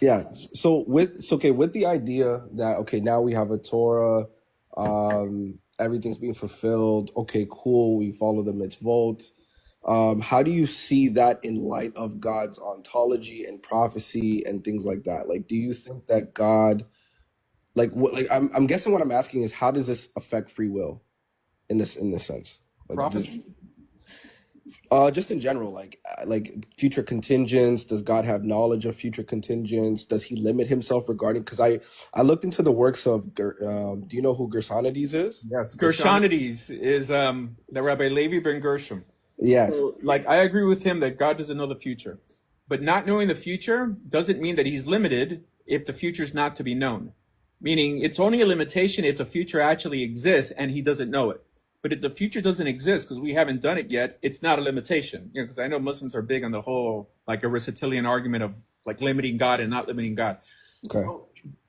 Yeah. Okay, with the idea that okay, now we have a Torah, everything's being fulfilled. Okay, cool. We follow the mitzvot. How do you see that in light of God's ontology and prophecy and things like that? Like, do you think that God, like, what, like, I'm guessing what I'm asking is how does this affect free will in this sense? Like, Prophecy? just in general, like future contingents. Does God have knowledge of future contingents? Does He limit Himself regarding? Because I looked into the works of. Do you know who Gersonides is? Yes, Gershonides is the Rabbi Levi ben Gershom. Yes. So, like, I agree with him that God doesn't know the future. But not knowing the future doesn't mean that he's limited if the future is not to be known. Meaning, it's only a limitation if the future actually exists and he doesn't know it. But if the future doesn't exist because we haven't done it yet, it's not a limitation. You know, because I know Muslims are big on the whole, like, Aristotelian argument of, like, limiting God and not limiting God. Okay.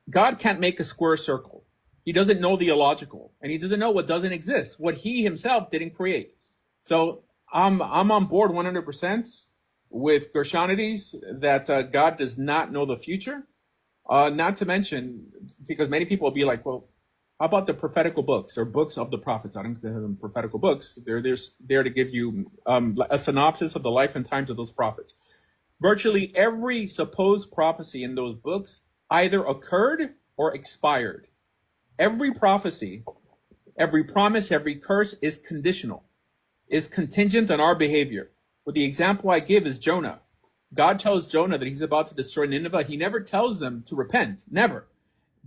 God can't make a square circle. He doesn't know the illogical, and he doesn't know what doesn't exist, what he himself didn't create. So I'm on board 100% with Gershonides that God does not know the future. Not to mention, because many people will be like, well, how about the prophetical books or books of the prophets? I don't consider them prophetical books. They're there to give you a synopsis of the life and times of those prophets. Virtually every supposed prophecy in those books either occurred or expired. Every prophecy, every promise, every curse is conditional, is contingent on our behavior. Well, the example I give is Jonah. God tells Jonah that he's about to destroy Nineveh. He never tells them to repent, never.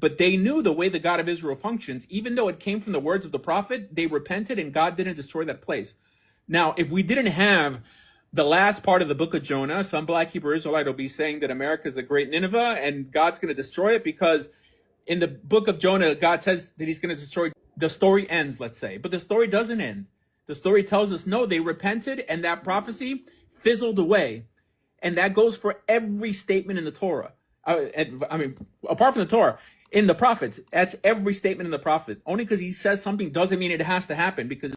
But they knew the way the God of Israel functions. Even though it came from the words of the prophet, they repented and God didn't destroy that place. Now, if we didn't have the last part of the book of Jonah, some black Hebrew Israelite will be saying that America is the great Nineveh and God's going to destroy it because in the book of Jonah, God says that he's going to destroy. The story ends, let's say, but the story doesn't end. The story tells us, no, they repented and that prophecy fizzled away. And that goes for every statement in the Torah. I mean, apart from the Torah, in the prophets, that's every statement in the prophet. Only because he says something doesn't mean it has to happen, because